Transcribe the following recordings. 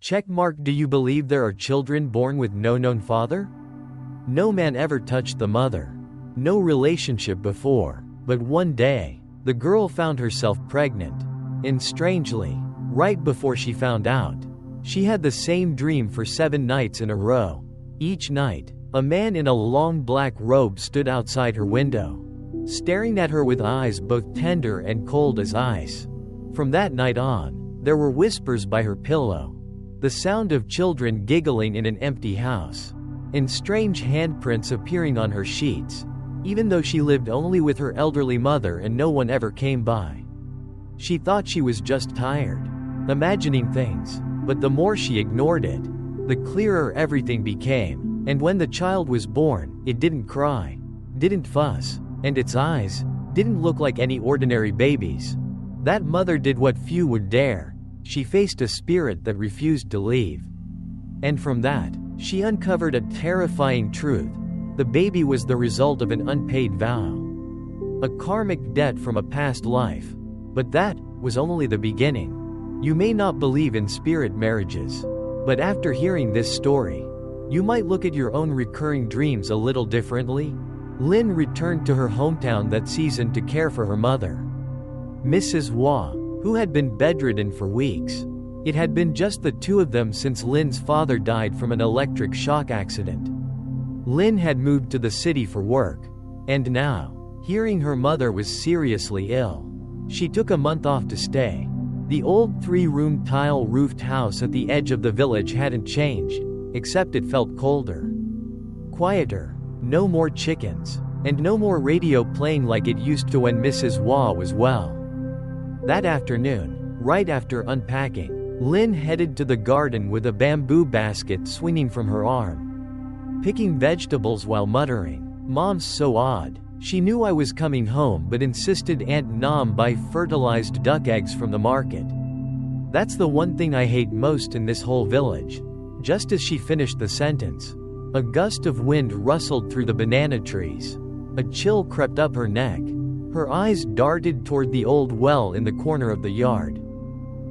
Checkmark. Do you believe there are children born with no known father? No man ever touched the mother. No relationship before. But one day, the girl found herself pregnant. And strangely, right before she found out, she had the same dream for 7 nights in a row. Each night, a man in a long black robe stood outside her window, staring at her with eyes both tender and cold as ice. From that night on, there were whispers by her pillow, the sound of children giggling in an empty house, and strange handprints appearing on her sheets, even though she lived only with her elderly mother and no one ever came by. She thought she was just tired, imagining things, but the more she ignored it, the clearer everything became. And when the child was born, it didn't cry, didn't fuss, and its eyes didn't look like any ordinary baby's. That mother did what few would dare. She faced a spirit that refused to leave. And from that, she uncovered a terrifying truth. The baby was the result of an unpaid vow, a karmic debt from a past life. But that was only the beginning. You may not believe in spirit marriages, but after hearing this story, you might look at your own recurring dreams a little differently. Lynn returned to her hometown that season to care for her mother, Mrs. Waugh, who had been bedridden for weeks. It had been just the two of them since Lynn's father died from an electric shock accident. Lynn had moved to the city for work, and now, hearing her mother was seriously ill, she took a month off to stay. The old 3-room tile-roofed house at the edge of the village hadn't changed, except it felt colder, quieter, no more chickens, and no more radio playing like it used to when Mrs. Waugh was well. That afternoon, right after unpacking, Lynn headed to the garden with a bamboo basket swinging from her arm, picking vegetables while muttering, "Mom's so odd. She knew I was coming home but insisted Aunt Nom buy fertilized duck eggs from the market. That's the one thing I hate most in this whole village." Just as she finished the sentence, a gust of wind rustled through the banana trees. A chill crept up her neck. Her eyes darted toward the old well in the corner of the yard.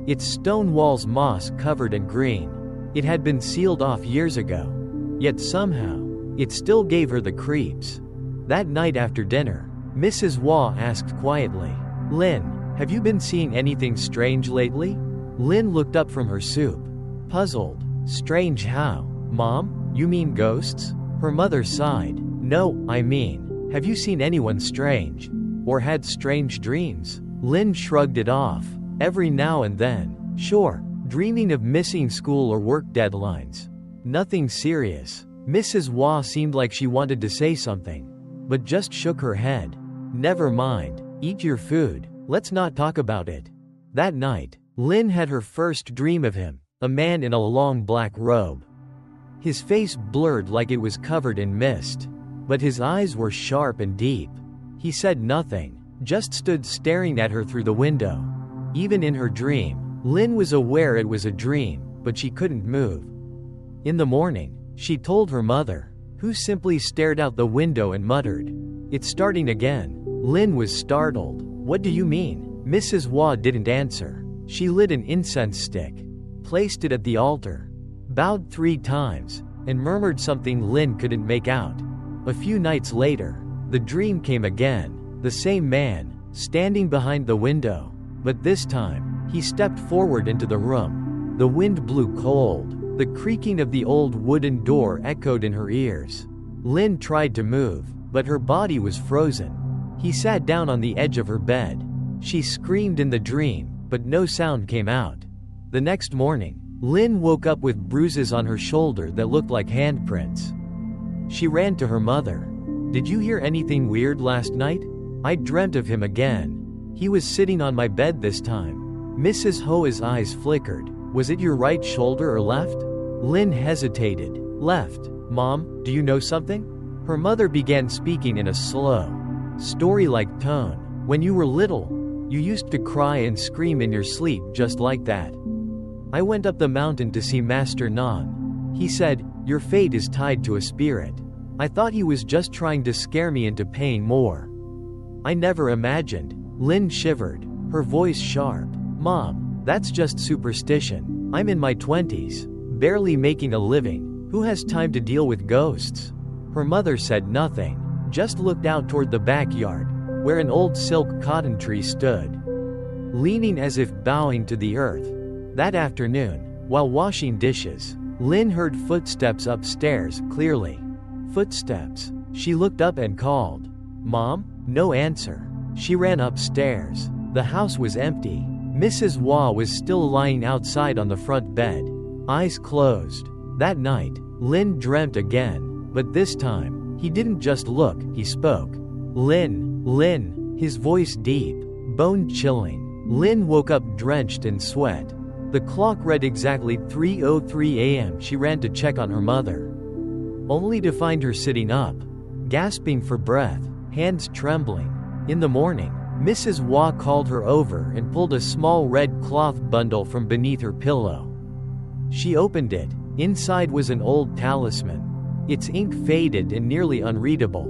Its stone walls moss-covered and green. It had been sealed off years ago. Yet somehow, it still gave her the creeps. That night after dinner, Mrs. Waugh asked quietly, "Lynn, have you been seeing anything strange lately?" Lynn looked up from her soup, puzzled. "Strange how, Mom? You mean ghosts?" Her mother sighed. "No, I mean, have you seen anyone strange? Or had strange dreams?" Lynn shrugged it off. "Every now and then, sure, dreaming of missing school or work deadlines. Nothing serious." Mrs. Waugh seemed like she wanted to say something, but just shook her head. "Never mind, eat your food, let's not talk about it." That night, Lynn had her first dream of him, a man in a long black robe. His face blurred like it was covered in mist, but his eyes were sharp and deep. He said nothing, just stood staring at her through the window. Even in her dream, Lynn was aware it was a dream, but she couldn't move. In the morning, she told her mother, who simply stared out the window and muttered, "It's starting again." Lynn was startled. "What do you mean?" Mrs. Waugh didn't answer. She lit an incense stick, placed it at the altar, bowed 3 times, and murmured something Lynn couldn't make out. A few nights later, the dream came again, the same man, standing behind the window, but this time, he stepped forward into the room. The wind blew cold. The creaking of the old wooden door echoed in her ears. Lynn tried to move, but her body was frozen. He sat down on the edge of her bed. She screamed in the dream, but no sound came out. The next morning, Lynn woke up with bruises on her shoulder that looked like handprints. She ran to her mother. "Did you hear anything weird last night? I dreamt of him again. He was sitting on my bed this time." Mrs. Hoa's eyes flickered. "Was it your right shoulder or left?" Lynn hesitated. "Left." "Mom, do you know something?" Her mother began speaking in a slow, story-like tone. "When you were little, you used to cry and scream in your sleep just like that. I went up the mountain to see Master Nan. He said, 'Your fate is tied to a spirit.' I thought he was just trying to scare me into paying more. I never imagined." Lynn shivered, her voice sharp. "Mom, that's just superstition. I'm in my 20s, barely making a living. Who has time to deal with ghosts? Her mother said nothing, just looked out toward the backyard, where an old silk cotton tree stood, leaning as if bowing to the earth. That afternoon, while washing dishes, Lynn heard footsteps upstairs, clearly. Footsteps. She looked up and called, "Mom?" No answer. She ran upstairs. The house was empty. Mrs. Waugh was still lying outside on the front bed, eyes closed. That night, Lynn dreamt again, but this time, he didn't just look, he spoke. "Lynn, Lynn," his voice deep, bone-chilling. Lynn woke up drenched in sweat. The clock read exactly 3:03 a.m. She ran to check on her mother, only to find her sitting up, gasping for breath, hands trembling. In the morning, Mrs. Waugh called her over and pulled a small red cloth bundle from beneath her pillow. She opened it. Inside was an old talisman, its ink faded and nearly unreadable.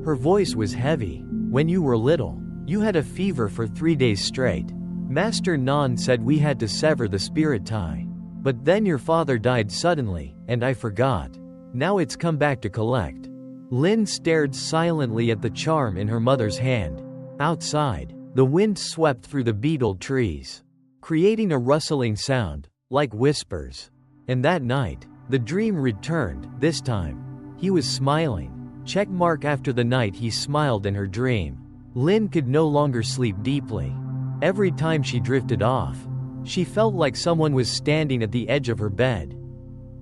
Her voice was heavy. "When you were little, you had a fever for 3 days straight. Master Nan said we had to sever the spirit tie. But then your father died suddenly, and I forgot. Now it's come back to collect." Lynn stared silently at the charm in her mother's hand. Outside, the wind swept through the beetled trees, creating a rustling sound, like whispers. And that night, the dream returned. This time, he was smiling. Checkmark after the night he smiled in her dream. Lynn could no longer sleep deeply. Every time she drifted off, she felt like someone was standing at the edge of her bed,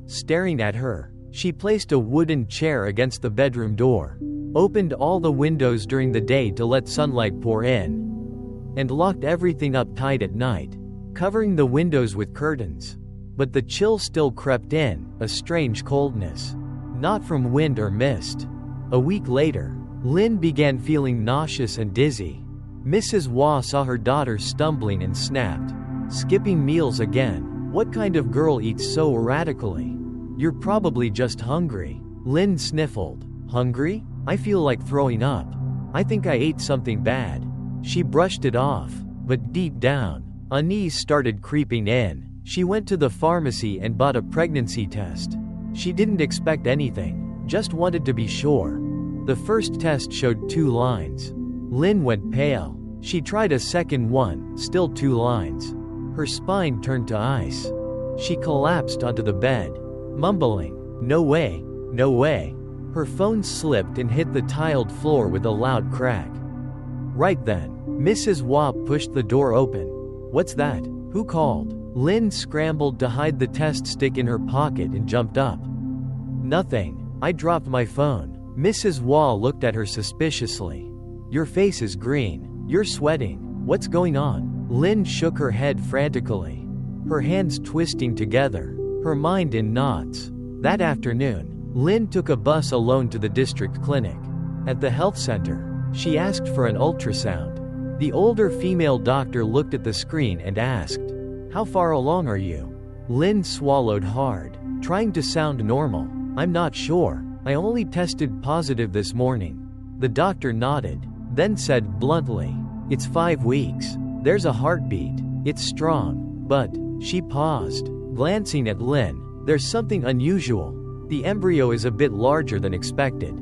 staring at her. She placed a wooden chair against the bedroom door, opened all the windows during the day to let sunlight pour in, and locked everything up tight at night, covering the windows with curtains. But the chill still crept in, a strange coldness, not from wind or mist. A week later, Lynn began feeling nauseous and dizzy. Mrs. Waugh saw her daughter stumbling and snapped, "Skipping meals again? What kind of girl eats so erratically? You're probably just hungry." Lynn sniffled. "Hungry? I feel like throwing up. I think I ate something bad." She brushed it off, but deep down, unease started creeping in. She went to the pharmacy and bought a pregnancy test. She didn't expect anything, just wanted to be sure. The first test showed 2 lines. Lynn went pale. She tried a second one, still 2 lines. Her spine turned to ice. She collapsed onto the bed, mumbling, "No way, no way." Her phone slipped and hit the tiled floor with a loud crack. Right then, Mrs. Waugh pushed the door open. "What's that? Who called?" Lynn scrambled to hide the test stick in her pocket and jumped up. "Nothing. I dropped my phone." Mrs. Waugh looked at her suspiciously. "Your face is green. You're sweating. What's going on?" Lynn shook her head frantically, her hands twisting together, her mind in knots. That afternoon, Lynn took a bus alone to the district clinic. At the health center, she asked for an ultrasound. The older female doctor looked at the screen and asked, "How far along are you?" Lynn swallowed hard, trying to sound normal. "I'm not sure. I only tested positive this morning." The doctor nodded, then said bluntly, "It's 5 weeks. There's a heartbeat. It's strong, but..." She paused, glancing at Lynn. "There's something unusual. The embryo is a bit larger than expected."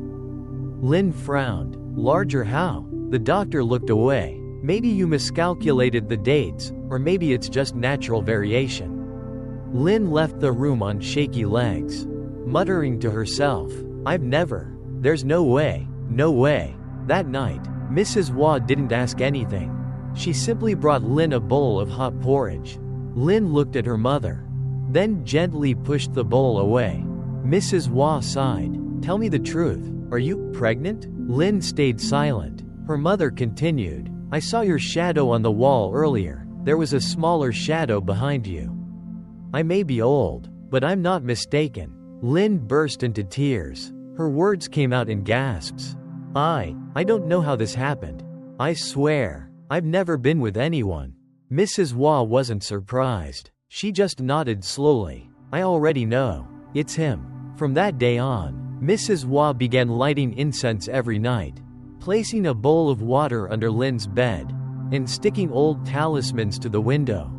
Lynn frowned. "Larger how?" The doctor looked away. "Maybe you miscalculated the dates, or maybe it's just natural variation." Lynn left the room on shaky legs, muttering to herself, "I've never. There's no way, no way." That night, Mrs. Waugh didn't ask anything. She simply brought Lynn a bowl of hot porridge. Lynn looked at her mother, then gently pushed the bowl away. Mrs. Waugh sighed. "Tell me the truth. Are you pregnant?" Lynn stayed silent. Her mother continued, "I saw your shadow on the wall earlier. There was a smaller shadow behind you. I may be old, but I'm not mistaken." Lynn burst into tears. Her words came out in gasps. I don't know how this happened. I swear, I've never been with anyone." Mrs. Waugh wasn't surprised. She just nodded slowly. "I already know. It's him." From that day on, Mrs. Waugh began lighting incense every night, placing a bowl of water under Lynn's bed, and sticking old talismans to the window.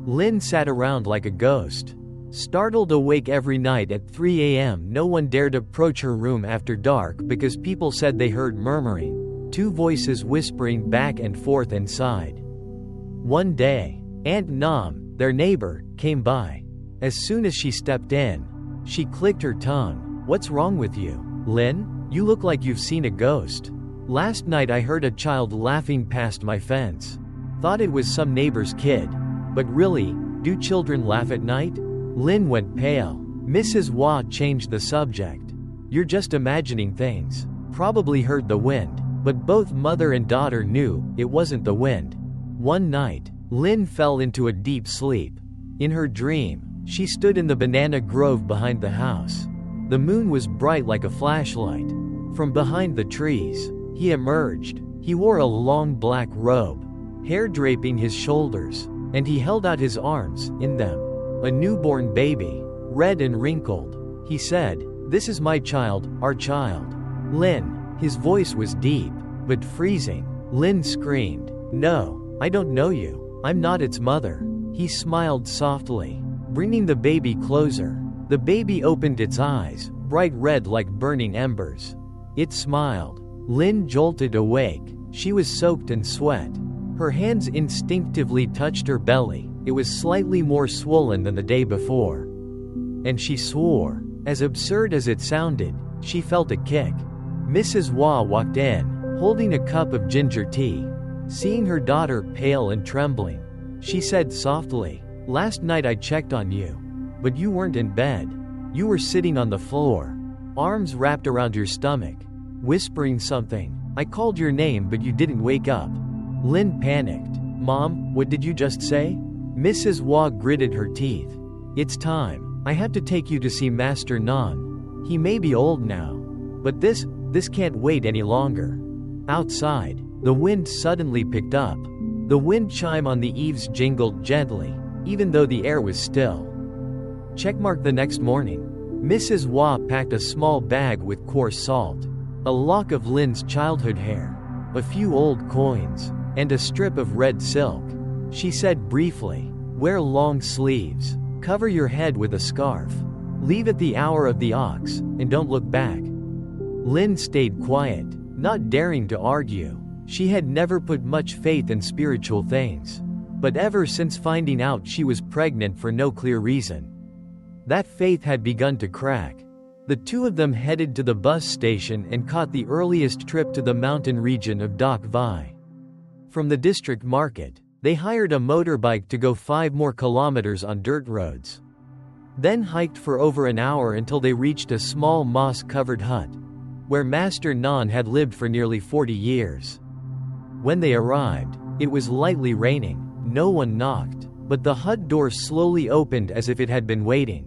Lin sat around like a ghost. Startled awake every night at 3 a.m., no one dared approach her room after dark because people said they heard murmuring, two voices whispering back and forth inside. One day, Aunt Nam, their neighbor, came by. As soon as she stepped in, she clicked her tongue. "What's wrong with you, Lin? You look like you've seen a ghost. Last night I heard a child laughing past my fence. Thought it was some neighbor's kid. But really, do children laugh at night?" Lin went pale. Mrs. Hua changed the subject. "You're just imagining things. Probably heard the wind." But both mother and daughter knew it wasn't the wind. One night, Lin fell into a deep sleep. In her dream, she stood in the banana grove behind the house. The moon was bright like a flashlight. From behind the trees, he emerged. He wore a long black robe, hair draping his shoulders, and he held out his arms. In them, a newborn baby, red and wrinkled. He said, "This is my child, our child. Lin." His voice was deep, but freezing. Lin screamed, "No, I don't know you. I'm not its mother." He smiled softly, bringing the baby closer. The baby opened its eyes, bright red like burning embers. It smiled. Lin jolted awake. She was soaked in sweat. Her hands instinctively touched her belly. It was slightly more swollen than the day before. And she swore. As absurd as it sounded, she felt a kick. Mrs. Hua walked in, holding a cup of ginger tea. Seeing her daughter pale and trembling, she said softly, "Last night I checked on you. But you weren't in bed. You were sitting on the floor, arms wrapped around your stomach, whispering something. I called your name but you didn't wake up." Lin panicked. "Mom, what did you just say?" Mrs. Hua gritted her teeth. "It's time. I have to take you to see Master Nan. He may be old now. But this can't wait any longer." Outside, the wind suddenly picked up. The wind chime on the eaves jingled gently, even though the air was still. Checkmark. The next morning, Mrs. Hua packed a small bag with coarse salt, a lock of Lin's childhood hair, a few old coins, and a strip of red silk. She said briefly, "Wear long sleeves, cover your head with a scarf, leave at the hour of the ox, and don't look back." Lin stayed quiet, not daring to argue. She had never put much faith in spiritual things. But ever since finding out she was pregnant for no clear reason, that faith had begun to crack. The two of them headed to the bus station and caught the earliest trip to the mountain region of Dak Vai. From the district market, they hired a motorbike to go 5 more kilometers on dirt roads. Then hiked for over an hour until they reached a small moss-covered hut, where Master Nan had lived for nearly 40 years. When they arrived, it was lightly raining. No one knocked, but the hut door slowly opened as if it had been waiting.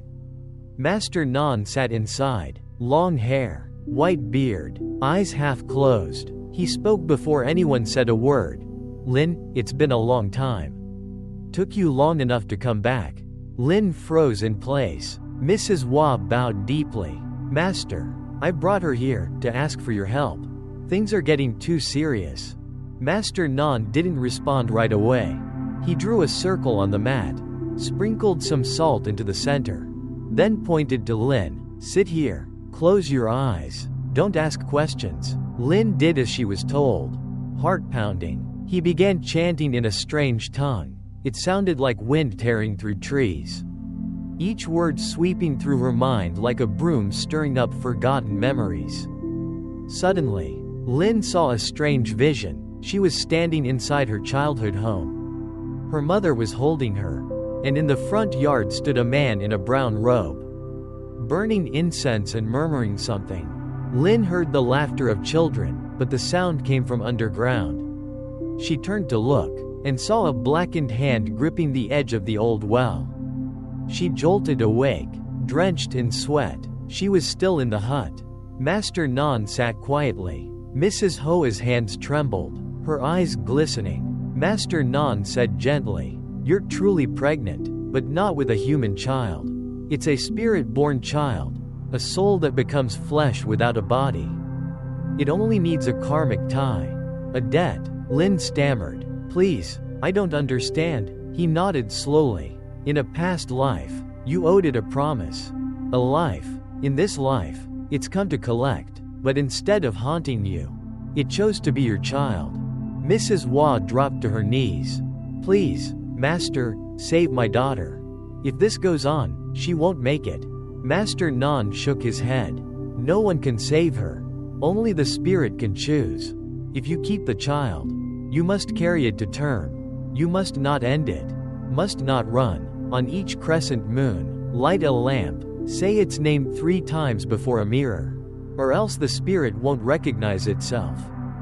Master Nan sat inside, long hair, white beard, eyes half closed. He spoke before anyone said a word. "Lin, it's been a long time. Took you long enough to come back." Lin froze in place. Mrs. Hua bowed deeply. "Master, I brought her here to ask for your help. Things are getting too serious." Master Nan didn't respond right away. He drew a circle on the mat, sprinkled some salt into the center, then pointed to Lin. "Sit here. Close your eyes. Don't ask questions." Lin did as she was told. Heart pounding, he began chanting in a strange tongue. It sounded like wind tearing through trees, each word sweeping through her mind like a broom stirring up forgotten memories. Suddenly, Lin saw a strange vision. She was standing inside her childhood home. Her mother was holding her, and in the front yard stood a man in a brown robe, burning incense and murmuring something. Lin heard the laughter of children, but the sound came from underground. She turned to look, and saw a blackened hand gripping the edge of the old well. She jolted awake, drenched in sweat. She was still in the hut. Master Nan sat quietly. Mrs. Hoa's hands trembled, her eyes glistening. Master Nan said gently, "You're truly pregnant, but not with a human child. It's a spirit-born child, a soul that becomes flesh without a body. It only needs a karmic tie, a debt." Lin stammered, "Please, I don't understand." He nodded slowly. In a past life, you owed it a promise. A life. In this life, it's come to collect, but instead of haunting you, it chose to be your child. Mrs. Wah dropped to her knees. Please, Master, save my daughter. If this goes on, she won't make it. Master Nan shook his head. No one can save her. Only the spirit can choose. If you keep the child, you must carry it to term. You must not end it. Must not run. On each crescent moon, light a lamp, say its name 3 times before a mirror. Or else the spirit won't recognize itself.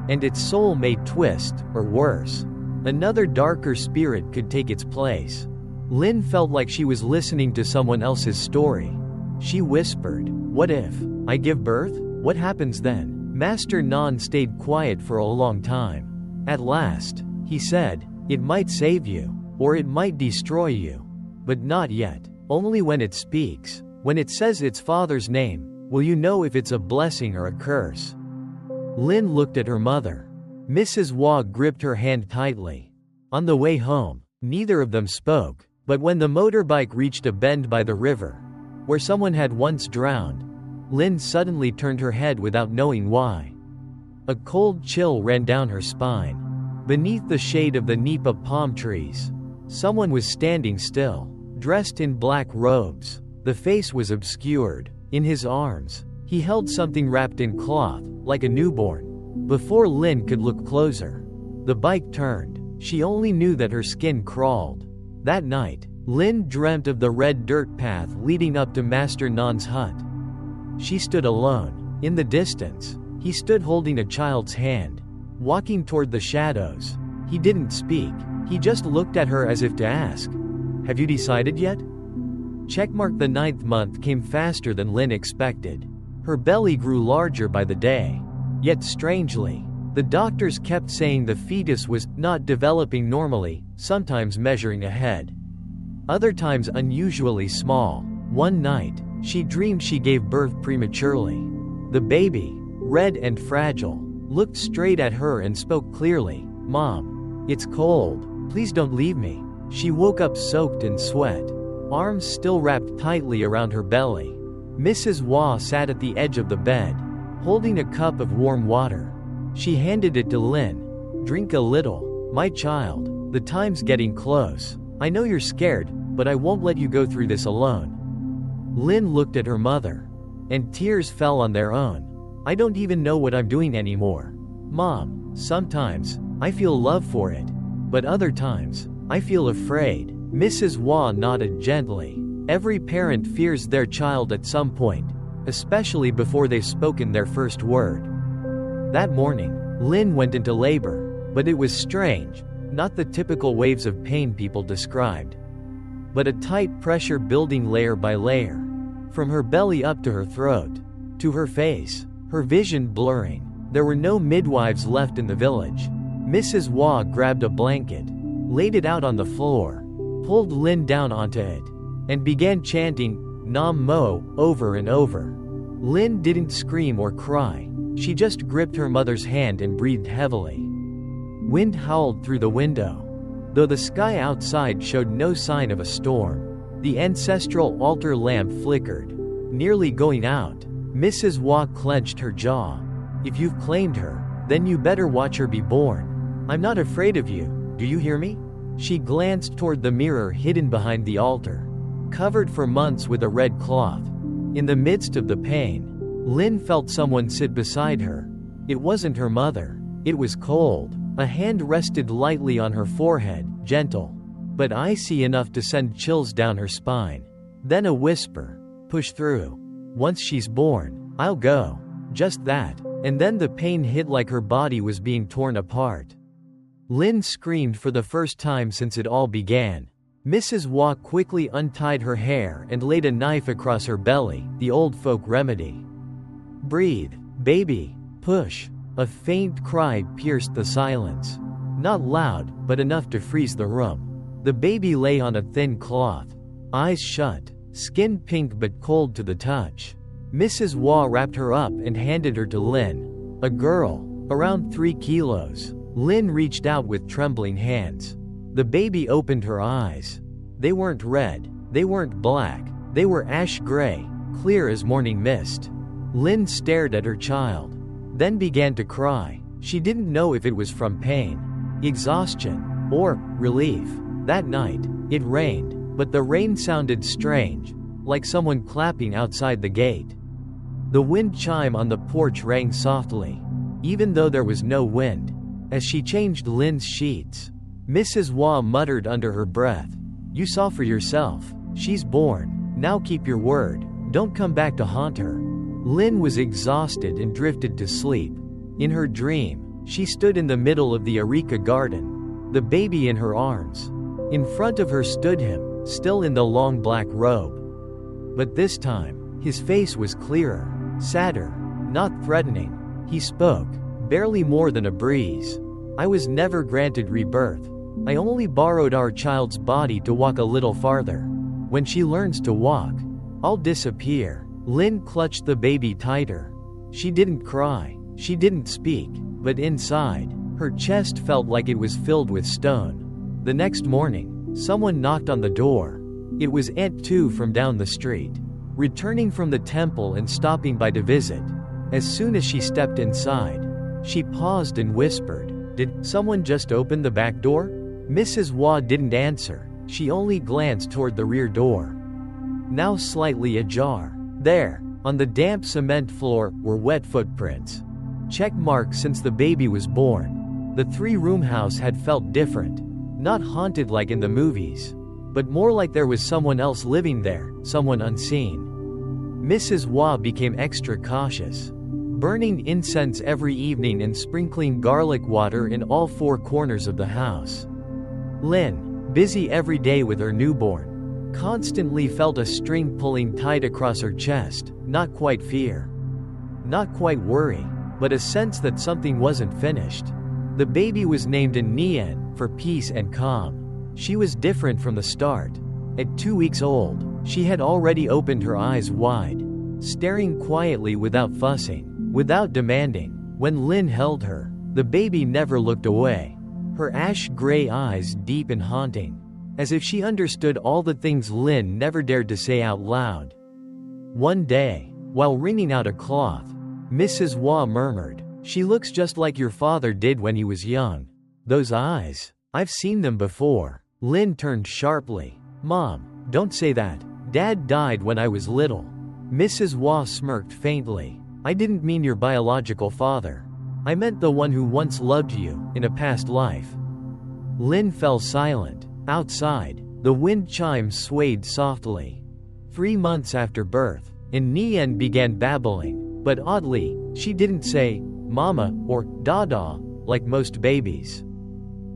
And its soul may twist, or worse. Another darker spirit could take its place. Lin felt like she was listening to someone else's story. She whispered, "What if I give birth? What happens then?" Master Nan stayed quiet for a long time. At last, he said, "It might save you, or it might destroy you. But not yet. Only when it speaks, when it says its father's name, will you know if it's a blessing or a curse." Lin looked at her mother. Mrs. Wah gripped her hand tightly. On the way home, neither of them spoke, but when the motorbike reached a bend by the river, where someone had once drowned, Lin suddenly turned her head without knowing why. A cold chill ran down her spine. Beneath the shade of the nipa palm trees, someone was standing still, dressed in black robes. The face was obscured. In his arms, he held something wrapped in cloth, like a newborn. Before Lin could look closer, the bike turned. She only knew that her skin crawled. That night, Lin dreamt of the red dirt path leading up to Master Nan's hut. She stood alone. In the distance, he stood holding a child's hand, walking toward the shadows. He didn't speak. He just looked at her as if to ask, "Have you decided yet?" Checkmark. The 9th month came faster than Lin expected. Her belly grew larger by the day. Yet strangely, the doctors kept saying the fetus was not developing normally, sometimes measuring ahead, other times unusually small. One night, she dreamed she gave birth prematurely. The baby, red and fragile, looked straight at her and spoke clearly, "Mom, it's cold. Please don't leave me." She woke up soaked in sweat, arms still wrapped tightly around her belly. Mrs. Wah sat at the edge of the bed, holding a cup of warm water. She handed it to Lin. "Drink a little, my child. The time's getting close. I know you're scared, but I won't let you go through this alone." Lin looked at her mother, and tears fell on their own. "I don't even know what I'm doing anymore. Mom, sometimes, I feel love for it. But other times, I feel afraid." Mrs. Wah nodded gently. Every parent fears their child at some point, especially before they've spoken their first word. That morning, Lin went into labor, but it was strange, not the typical waves of pain people described, but a tight pressure building layer by layer, from her belly up to her throat, to her face, her vision blurring. There were no midwives left in the village. Mrs. Wah grabbed a blanket, laid it out on the floor, pulled Lin down onto it, and began chanting, "Nam Mo," over and over. Lin didn't scream or cry. She just gripped her mother's hand and breathed heavily. Wind howled through the window, though the sky outside showed no sign of a storm. The ancestral altar lamp flickered, nearly going out. Mrs. Wah clenched her jaw. "If you've claimed her, then you better watch her be born. I'm not afraid of you, do you hear me?" She glanced toward the mirror hidden behind the altar, covered for months with a red cloth. In the midst of the pain, Lin felt someone sit beside her. It wasn't her mother. It was cold. A hand rested lightly on her forehead, gentle, but icy enough to send chills down her spine. Then a whisper, "Push through. Once she's born, I'll go." Just that. And then the pain hit like her body was being torn apart. Lin screamed for the first time since it all began. Mrs. Wah quickly untied her hair and laid a knife across her belly, the old folk remedy. "Breathe, baby. Push." A faint cry pierced the silence. Not loud, but enough to freeze the room. The baby lay on a thin cloth, eyes shut, skin pink but cold to the touch. Mrs. Wah wrapped her up and handed her to Lin. A girl, around 3 kilos. Lin reached out with trembling hands. The baby opened her eyes. They weren't red, they weren't black, they were ash gray, clear as morning mist. Lynn stared at her child, then began to cry. She didn't know if it was from pain, exhaustion, or relief. That night, it rained, but the rain sounded strange, like someone clapping outside the gate. The wind chime on the porch rang softly, even though there was no wind. As she changed Lynn's sheets, Mrs. Waugh muttered under her breath, "You saw for yourself. She's born. Now keep your word. Don't come back to haunt her." Lynn was exhausted and drifted to sleep. In her dream, she stood in the middle of the Areca garden, the baby in her arms. In front of her stood him, still in the long black robe. But this time, his face was clearer, sadder, not threatening. He spoke, barely more than a breeze. "I was never granted rebirth. I only borrowed our child's body to walk a little farther. When she learns to walk, I'll disappear." Lynn clutched the baby tighter. She didn't cry, she didn't speak, but inside, her chest felt like it was filled with stone. The next morning, someone knocked on the door. It was Aunt Tu from down the street, returning from the temple and stopping by to visit. As soon as she stepped inside, she paused and whispered, "Did someone just open the back door?" Mrs. Waugh didn't answer, she only glanced toward the rear door, now slightly ajar. There, on the damp cement floor, were wet footprints. Check marks since the baby was born. The three-room house had felt different. Not haunted like in the movies, but more like there was someone else living there, someone unseen. Mrs. Waugh became extra cautious, burning incense every evening and sprinkling garlic water in all four corners of the house. Lynn, busy every day with her newborn, constantly felt a string pulling tight across her chest, not quite fear, not quite worry, but a sense that something wasn't finished. The baby was named Nian, for peace and calm. She was different from the start. At 2 weeks old, she had already opened her eyes wide, staring quietly without fussing, without demanding. When Lynn held her, the baby never looked away, her ash-gray eyes deep and haunting, as if she understood all the things Lynn never dared to say out loud. One day, while wringing out a cloth, Mrs. Waugh murmured, "She looks just like your father did when he was young. Those eyes, I've seen them before." Lynn turned sharply. "Mom, don't say that. Dad died when I was little." Mrs. Waugh smirked faintly. "I didn't mean your biological father. I meant the one who once loved you, in a past life." Lynn fell silent. Outside, the wind chimes swayed softly. 3 months after birth, Nian began babbling, but oddly, she didn't say, "Mama," or "Dada," like most babies.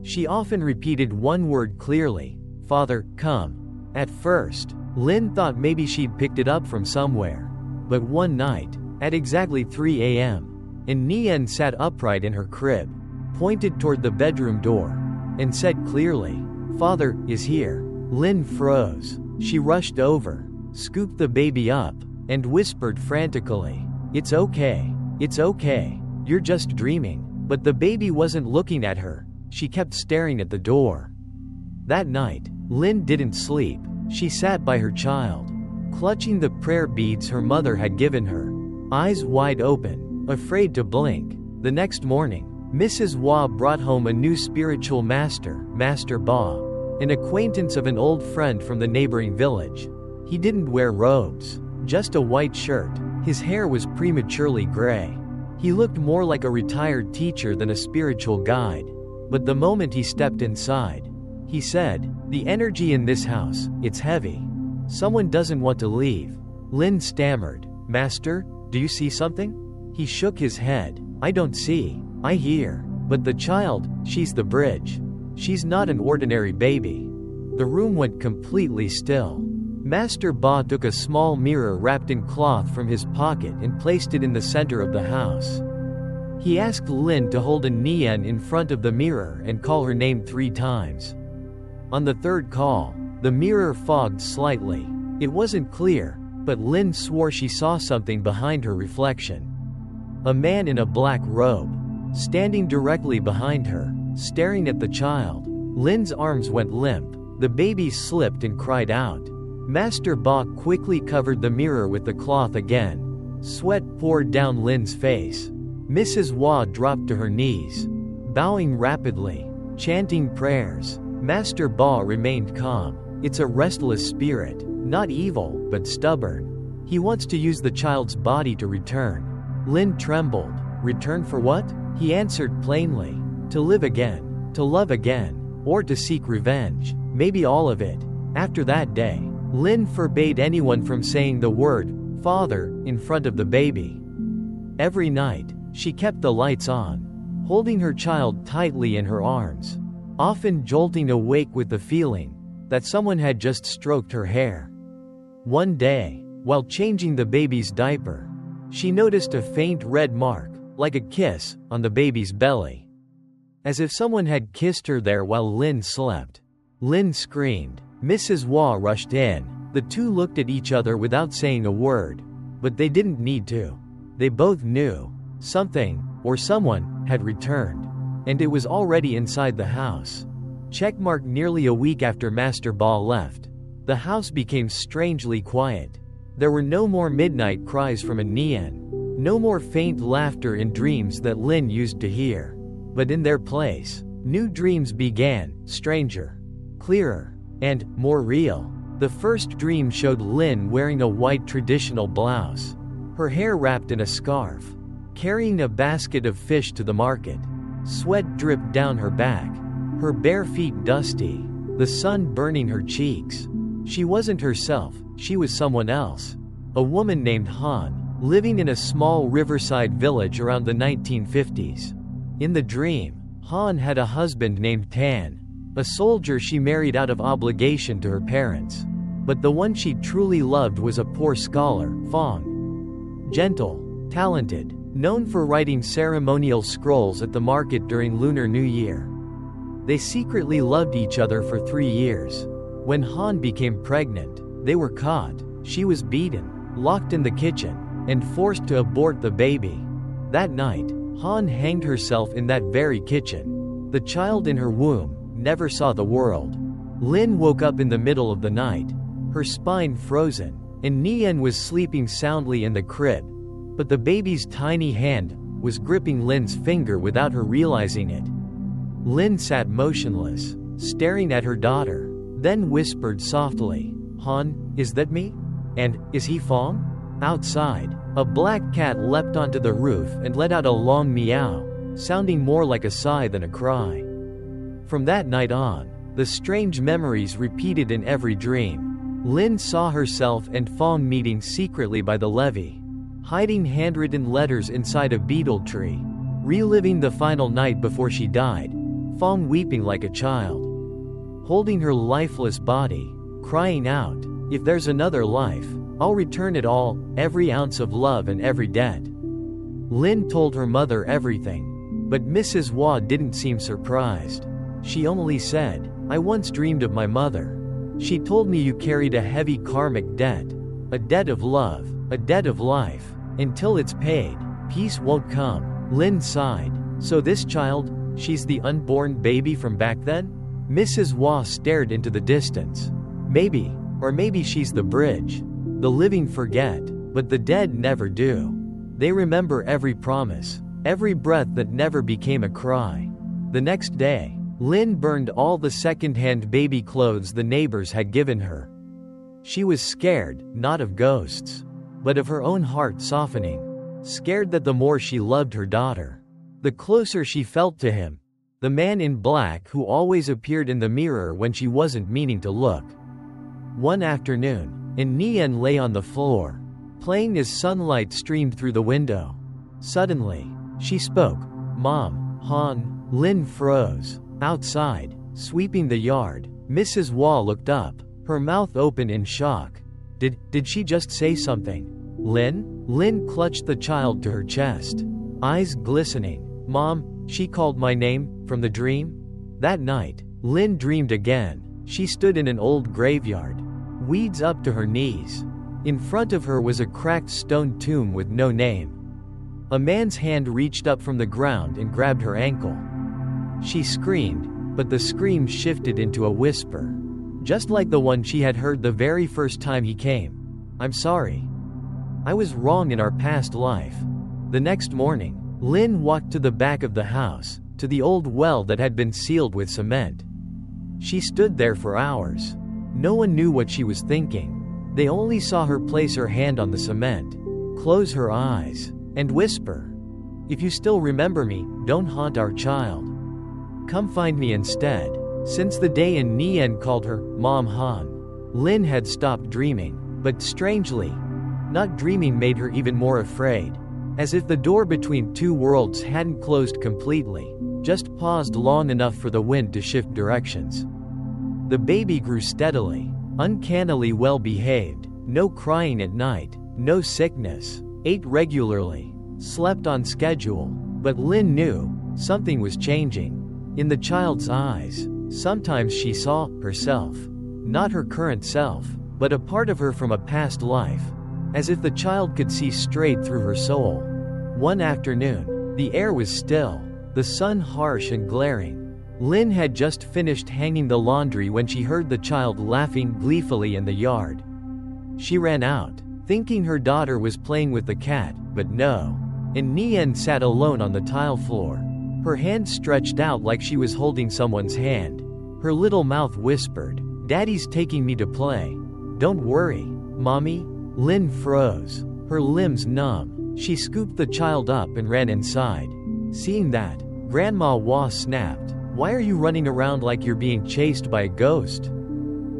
She often repeated one word clearly, "Father, come." At first, Lynn thought maybe she'd picked it up from somewhere. But one night, at exactly 3 a.m., Nian sat upright in her crib, pointed toward the bedroom door, and said clearly, "Father is here." Lynn froze. She rushed over, scooped the baby up, and whispered frantically, "It's okay. It's okay. You're just dreaming." But the baby wasn't looking at her. She kept staring at the door. That night, Lynn didn't sleep. She sat by her child, clutching the prayer beads her mother had given her, eyes wide open, afraid to blink. The next morning, Mrs. Waugh brought home a new spiritual master, Master Ba, an acquaintance of an old friend from the neighboring village. He didn't wear robes, just a white shirt. His hair was prematurely gray. He looked more like a retired teacher than a spiritual guide. But the moment he stepped inside, he said, "The energy in this house, it's heavy. Someone doesn't want to leave." Lynn stammered, "Master, do you see something?" He shook his head. "I don't see. I hear. But the child, she's the bridge. She's not an ordinary baby." The room went completely still. Master Ba took a small mirror wrapped in cloth from his pocket and placed it in the center of the house. He asked Lynn to hold Nian in front of the mirror and call her name 3 times. On the third call, the mirror fogged slightly. It wasn't clear, but Lynn swore she saw something behind her reflection. A man in a black robe, standing directly behind her, staring at the child. Lin's arms went limp. The baby slipped and cried out. Master Ba quickly covered the mirror with the cloth again. Sweat poured down Lin's face. Mrs. Hua dropped to her knees, bowing rapidly, chanting prayers. Master Ba remained calm. It's a restless spirit, not evil, but stubborn. He wants to use the child's body to return. Lin trembled. Return for what? He answered plainly. To live again, to love again, or to seek revenge, maybe all of it. After that day, Lin forbade anyone from saying the word, father, in front of the baby. Every night, she kept the lights on, holding her child tightly in her arms, often jolting awake with the feeling that someone had just stroked her hair. One day, while changing the baby's diaper, she noticed a faint red mark, like a kiss, on the baby's belly. As if someone had kissed her there while Lin slept. Lin screamed. Mrs. Hua rushed in. The two looked at each other without saying a word. But they didn't need to. They both knew. Something, or someone, had returned. And it was already inside the house. Checkmark. Nearly a week after Master Ba left, the house became strangely quiet. There were no more midnight cries from a Nian. No more faint laughter in dreams that Lin used to hear. But in their place, new dreams began, stranger, clearer, and more real. The first dream showed Lin wearing a white traditional blouse, her hair wrapped in a scarf, carrying a basket of fish to the market. Sweat dripped down her back, her bare feet dusty, the sun burning her cheeks. She wasn't herself, she was someone else. A woman named Han, living in a small riverside village around the 1950s. In the dream, Han had a husband named Tan, a soldier she married out of obligation to her parents. But the one she truly loved was a poor scholar, Fong. Gentle, talented, known for writing ceremonial scrolls at the market during Lunar New Year. They secretly loved each other for 3 years. When Han became pregnant, they were caught. She was beaten, locked in the kitchen, and forced to abort the baby. That night, Han hanged herself in that very kitchen. The child in her womb never saw the world. Lin woke up in the middle of the night, her spine frozen, and Nian was sleeping soundly in the crib. But the baby's tiny hand was gripping Lin's finger without her realizing it. Lin sat motionless, staring at her daughter, then whispered softly, Han, is that me? And, is he Fong? Outside, a black cat leapt onto the roof and let out a long meow, sounding more like a sigh than a cry. From that night on, the strange memories repeated in every dream. Lin saw herself and Fong meeting secretly by the levee, hiding handwritten letters inside a beetle tree, reliving the final night before she died, Fong weeping like a child, holding her lifeless body, crying out, if there's another life, I'll return it all, every ounce of love and every debt. Lin told her mother everything, but Mrs. Hua didn't seem surprised. She only said, I once dreamed of my mother. She told me you carried a heavy karmic debt, a debt of love, a debt of life. Until it's paid, peace won't come. Lin sighed. So this child, she's the unborn baby from back then? Mrs. Hua stared into the distance. Maybe, or maybe she's the bridge. The living forget, but the dead never do. They remember every promise, every breath that never became a cry. The next day, Lin burned all the second-hand baby clothes the neighbors had given her. She was scared, not of ghosts, but of her own heart softening. Scared that the more she loved her daughter, the closer she felt to him, the man in black who always appeared in the mirror when she wasn't meaning to look. One afternoon, Nian lay on the floor, playing as sunlight streamed through the window. Suddenly, she spoke. Mom, Han. Lin froze. Outside, sweeping the yard, Mrs. Hua looked up, her mouth open in shock. Did she just say something? Lin? Lin clutched the child to her chest, eyes glistening. Mom, she called my name, from the dream? That night, Lin dreamed again. She stood in an old graveyard, weeds up to her knees. In front of her was a cracked stone tomb with no name. A man's hand reached up from the ground and grabbed her ankle. She screamed, but the scream shifted into a whisper. Just like the one she had heard the very first time he came. "I'm sorry. I was wrong in our past life." The next morning, Lynn walked to the back of the house, to the old well that had been sealed with cement. She stood there for hours. No one knew what she was thinking. They only saw her place her hand on the cement, close her eyes, and whisper, "If you still remember me, don't haunt our child. Come find me instead." Since the day Nien called her Mom Han, Lynn had stopped dreaming, but strangely, not dreaming made her even more afraid. As if the door between two worlds hadn't closed completely, just paused long enough for the wind to shift directions. The baby grew steadily, uncannily well behaved, no crying at night, no sickness, ate regularly, slept on schedule, but Lynn knew something was changing. In the child's eyes, sometimes she saw herself, not her current self, but a part of her from a past life, as if the child could see straight through her soul. One afternoon, the air was still, the sun harsh and glaring. Lynn had just finished hanging the laundry when she heard the child laughing gleefully in the yard. She ran out, thinking her daughter was playing with the cat, but no. And Nien sat alone on the tile floor. Her hand stretched out like she was holding someone's hand. Her little mouth whispered, "Daddy's taking me to play. Don't worry, Mommy." Lynn froze, her limbs numb. She scooped the child up and ran inside. Seeing that, Grandma Wah snapped, "Why are you running around like you're being chased by a ghost?"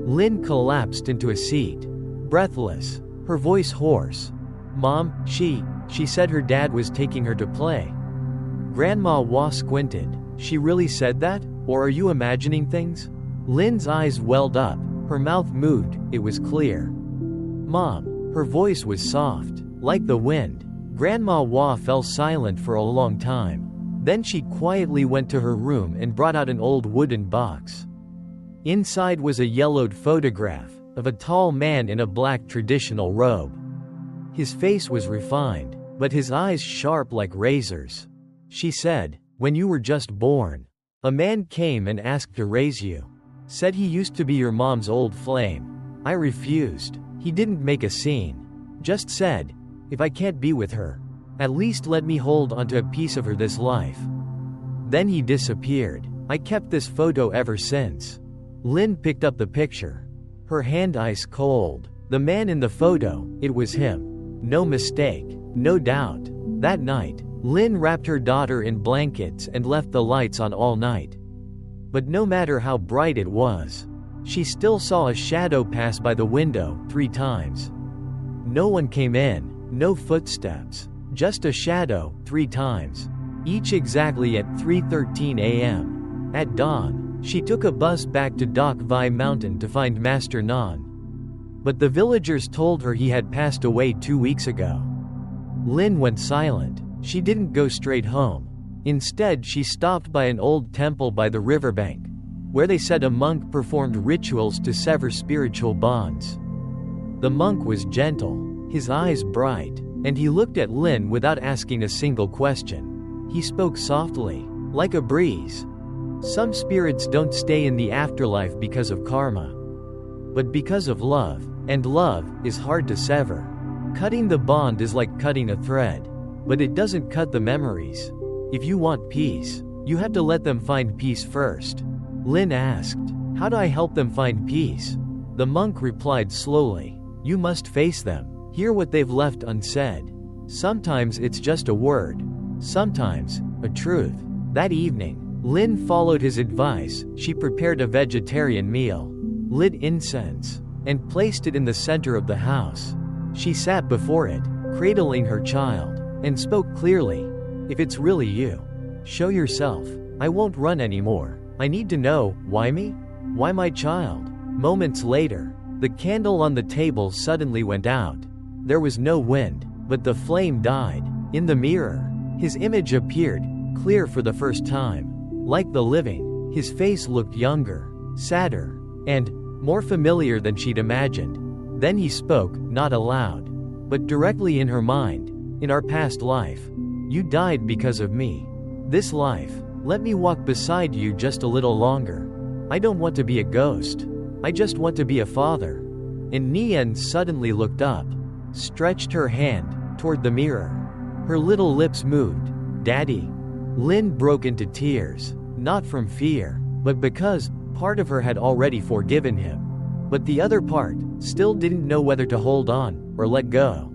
Lynn collapsed into a seat, breathless, her voice hoarse. "Mom, she said her dad was taking her to play." Grandma Wah squinted. "She really said that? Or are you imagining things?" Lynn's eyes welled up, her mouth moved, it was clear. "Mom." Her voice was soft, like the wind. Grandma Wah fell silent for a long time. Then she quietly went to her room and brought out an old wooden box. Inside was a yellowed photograph of a tall man in a black traditional robe. His face was refined, but his eyes sharp like razors. She said, "When you were just born, a man came and asked to raise you. Said he used to be your mom's old flame. I refused. He didn't make a scene. Just said, if I can't be with her, at least let me hold onto a piece of her this life. Then he disappeared. I kept this photo ever since." Lynn picked up the picture, her hand ice cold. The man in the photo, it was him. No mistake, no doubt. That night, Lynn wrapped her daughter in blankets and left the lights on all night. But no matter how bright it was, she still saw a shadow pass by the window 3 times. No one came in, no footsteps, just a shadow 3 times, each exactly at 3:13 a.m. At dawn, she took a bus back to Dak Vai Mountain to find Master Nan. But the villagers told her he had passed away 2 weeks ago. Lynn went silent. She didn't go straight home. Instead, she stopped by an old temple by the riverbank, where they said a monk performed rituals to sever spiritual bonds. The monk was gentle, his eyes bright, and he looked at Lynn without asking a single question. He spoke softly, like a breeze. Some spirits don't stay in the afterlife because of karma, but because of love, and love is hard to sever. Cutting the bond is like cutting a thread, but it doesn't cut the memories. If you want peace, you have to let them find peace first. Lynn asked, "How do I help them find peace?" The monk replied slowly, "You must face them, hear what they've left unsaid. Sometimes it's just a word, sometimes a truth." That evening, Lynn followed his advice. She prepared a vegetarian meal, lit incense, and placed it in the center of the house. She sat before it, cradling her child, and spoke clearly, "If it's really you, show yourself. I won't run anymore. I need to know, why me? Why my child?" Moments later, the candle on the table suddenly went out. There was no wind, but the flame died. In the mirror, his image appeared, clear for the first time. Like the living, his face looked younger, sadder, and more familiar than she'd imagined. Then he spoke, not aloud, but directly in her mind. "In our past life, you died because of me. This life, Let me walk beside you just a little longer. I don't want to be a ghost. I just want to be a father." And Nian suddenly looked up, stretched her hand toward the mirror. Her little lips moved. "Daddy." Lin broke into tears, not from fear, but because part of her had already forgiven him. But the other part still didn't know whether to hold on or let go.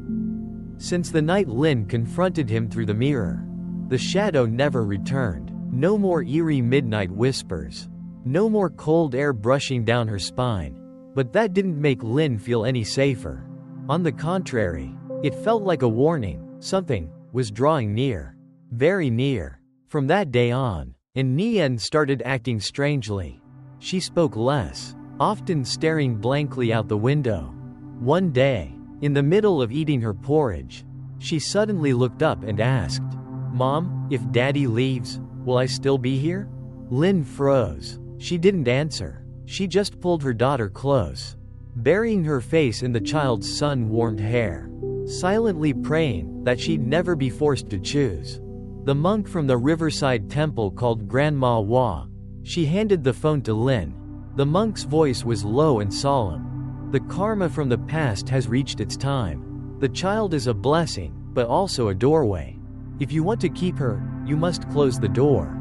Since the night Lin confronted him through the mirror, the shadow never returned. No more eerie midnight whispers. No more cold air brushing down her spine. But that didn't make Lin feel any safer. On the contrary, it felt like a warning. Something was drawing near. Very near. From that day on, Nian started acting strangely. She spoke less, often staring blankly out the window. One day, in the middle of eating her porridge, she suddenly looked up and asked, "Mom, if Daddy leaves, will I still be here?" Lin froze. She didn't answer. She just pulled her daughter close, burying her face in the child's sun-warmed hair, silently praying that she'd never be forced to choose. The monk from the riverside temple called Grandma Hua. She handed the phone to Lin. The monk's voice was low and solemn. "The karma from the past has reached its time. The child is a blessing, but also a doorway. If you want to keep her, you must close the door."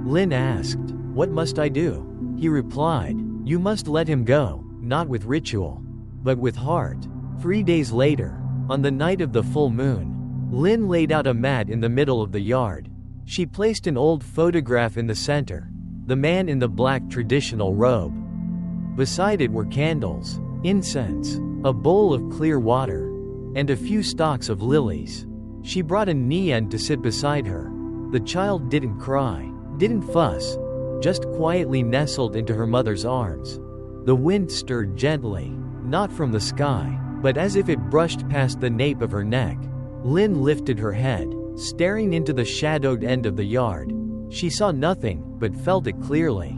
Lin asked, "What must I do?" He replied, "You must let him go, not with ritual, but with heart." 3 days later, on the night of the full moon, Lin laid out a mat in the middle of the yard. She placed an old photograph in the center, the man in the black traditional robe. Beside it were candles, incense, a bowl of clear water, and a few stalks of lilies. She brought a Nian to sit beside her. The child didn't cry, didn't fuss, just quietly nestled into her mother's arms. The wind stirred gently, not from the sky, but as if it brushed past the nape of her neck. Lin lifted her head, staring into the shadowed end of the yard. She saw nothing, but felt it clearly.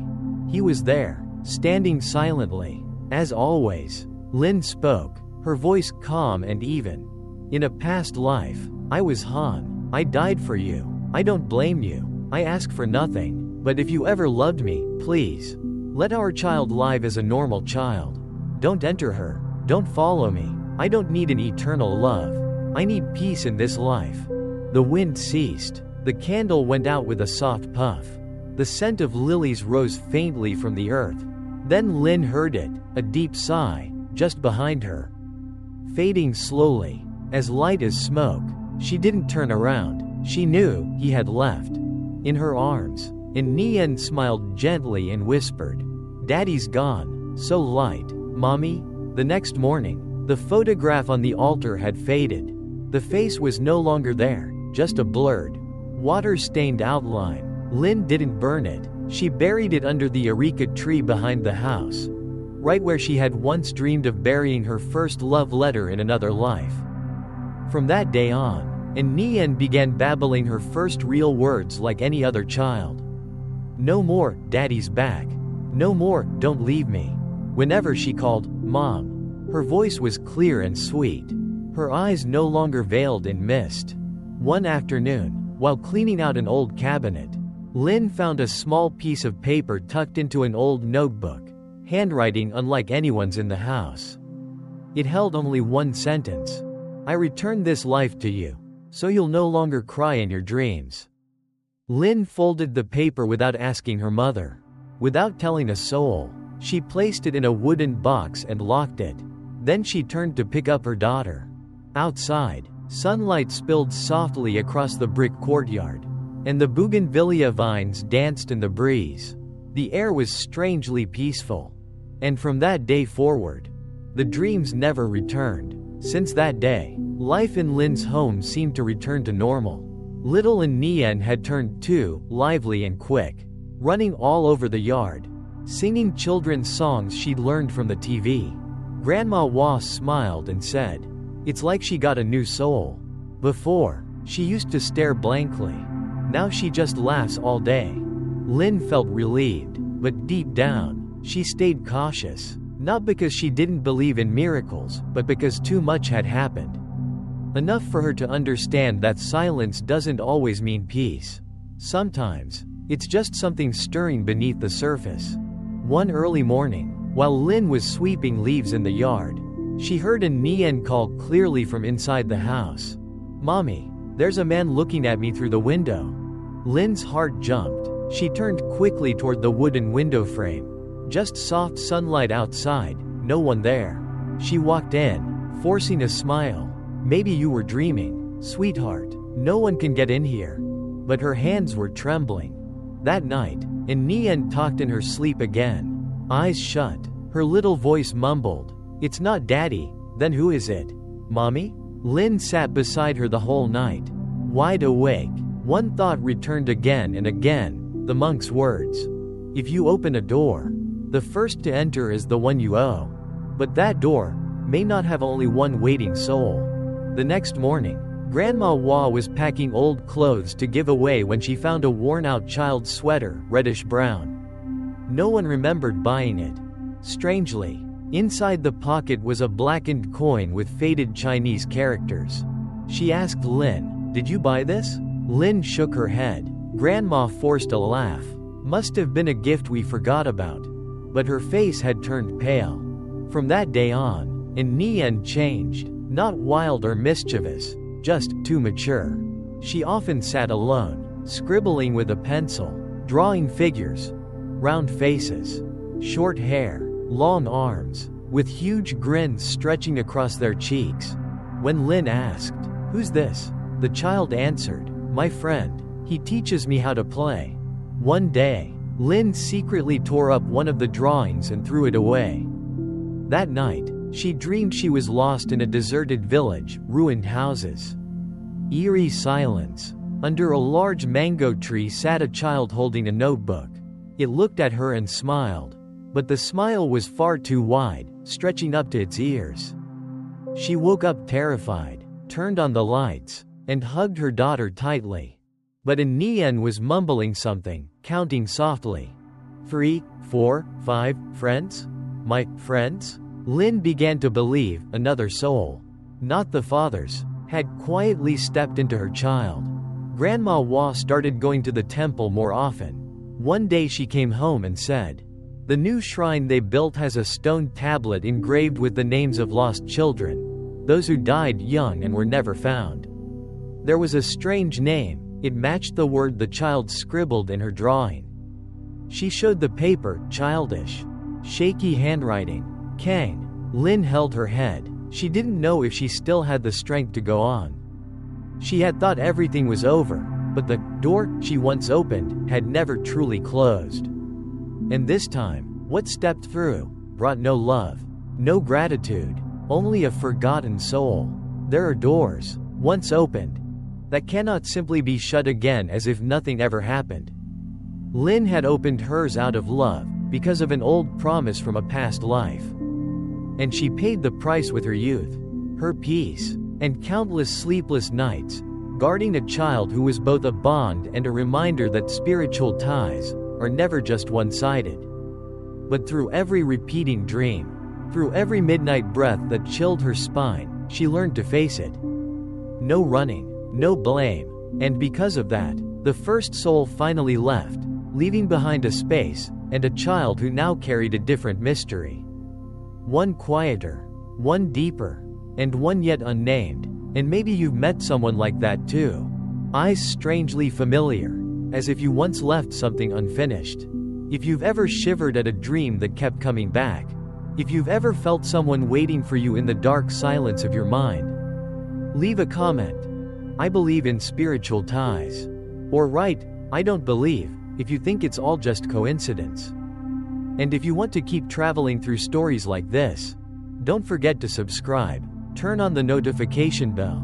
He was there, standing silently. As always, Lin spoke, her voice calm and even. "In a past life, I was Han. I died for you. I don't blame you. I ask for nothing, but if you ever loved me, please, let our child live as a normal child. Don't enter her. Don't follow me. I don't need an eternal love. I need peace in this life." The wind ceased. The candle went out with a soft puff. The scent of lilies rose faintly from the earth. Then Lin heard it, a deep sigh, just behind her. Fading slowly, as light as smoke. She didn't turn around. She knew he had left. In her arms, Nian smiled gently and whispered, "Daddy's gone, so light, Mommy." The next morning, the photograph on the altar had faded. The face was no longer there, just a blurred, water-stained outline. Lin didn't burn it. She buried it under the areca tree behind the house, right where she had once dreamed of burying her first love letter in another life. From that day on, Nian began babbling her first real words like any other child. No more, "Daddy's back." No more, "Don't leave me." Whenever she called, "Mom," her voice was clear and sweet. Her eyes no longer veiled in mist. One afternoon, while cleaning out an old cabinet, Lin found a small piece of paper tucked into an old notebook, handwriting unlike anyone's in the house. It held only one sentence. "I return this life to you, so you'll no longer cry in your dreams." Lin folded the paper without asking her mother. Without telling a soul, she placed it in a wooden box and locked it. Then she turned to pick up her daughter. Outside, sunlight spilled softly across the brick courtyard, and the bougainvillea vines danced in the breeze. The air was strangely peaceful. And from that day forward, the dreams never returned. Since that day, life in Lin's home seemed to return to normal. Little Nian had turned too lively and quick, running all over the yard, singing children's songs she'd learned from the TV. Grandma Hua smiled and said, "It's like she got a new soul. Before, she used to stare blankly. Now she just laughs all day." Lin felt relieved, but deep down, she stayed cautious, not because she didn't believe in miracles, but because too much had happened. Enough for her to understand that silence doesn't always mean peace. Sometimes, It's just something stirring beneath the surface. One early morning, while Lin was sweeping leaves in the yard, she heard a Nian call clearly from inside the house. "Mommy, there's a man looking at me through the window." Lin's heart jumped. She turned quickly toward the wooden window frame. Just soft sunlight outside, no one there. She walked in, forcing a smile. "Maybe you were dreaming, sweetheart. No one can get in here." But her hands were trembling. That night, Nian talked in her sleep again. Eyes shut, her little voice mumbled, "It's not Daddy, then who is it? Mommy?" Lin sat beside her the whole night. Wide awake, one thought returned again and again, the monk's words. "If you open a door, the first to enter is the one you owe. But that door may not have only one waiting soul." The next morning, Grandma Hua was packing old clothes to give away when she found a worn-out child's sweater, reddish-brown. No one remembered buying it. Strangely, inside the pocket was a blackened coin with faded Chinese characters. She asked Lin, "Did you buy this?" Lin shook her head. Grandma forced a laugh. "Must have been a gift we forgot about." But her face had turned pale. From that day on, Nian changed, not wild or mischievous, just too mature. She often sat alone, scribbling with a pencil, drawing figures, round faces, short hair, long arms, with huge grins stretching across their cheeks. When Lin asked, "Who's this?" the child answered, "My friend. He teaches me how to play." One day, Lin secretly tore up one of the drawings and threw it away. That night, she dreamed she was lost in a deserted village, ruined houses. Eerie silence. Under a large mango tree sat a child holding a notebook. It looked at her and smiled. But the smile was far too wide, stretching up to its ears. She woke up terrified, turned on the lights, and hugged her daughter tightly. But Nian was mumbling something, counting softly. 3, 4, 5, friends? My friends? Lin began to believe another soul, not the father's, had quietly stepped into her child. Grandma Hua started going to the temple more often. One day she came home and said, "The new shrine they built has a stone tablet engraved with the names of lost children, those who died young and were never found." There was a strange name, it matched the word the child scribbled in her drawing. She showed the paper, childish, shaky handwriting. Kang. Lin held her head. She didn't know if she still had the strength to go on. She had thought everything was over, but the door she once opened had never truly closed. And this time, what stepped through brought no love, no gratitude, only a forgotten soul. There are doors, once opened, that cannot simply be shut again as if nothing ever happened. Lin had opened hers out of love, because of an old promise from a past life. And she paid the price with her youth, her peace, and countless sleepless nights, guarding a child who was both a bond and a reminder that spiritual ties are never just one-sided. But through every repeating dream, through every midnight breath that chilled her spine, she learned to face it. No running, no blame, and because of that, the first soul finally left, leaving behind a space, and a child who now carried a different mystery. One quieter, one deeper, and one yet unnamed, and maybe you've met someone like that too. Eyes strangely familiar, as if you once left something unfinished. If you've ever shivered at a dream that kept coming back. If you've ever felt someone waiting for you in the dark silence of your mind. Leave a comment. I believe in spiritual ties. Or write, I don't believe, if you think it's all just coincidence. And if you want to keep traveling through stories like this, don't forget to subscribe, turn on the notification bell.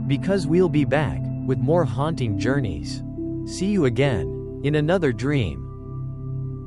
Because we'll be back with more haunting journeys. See you again in another dream.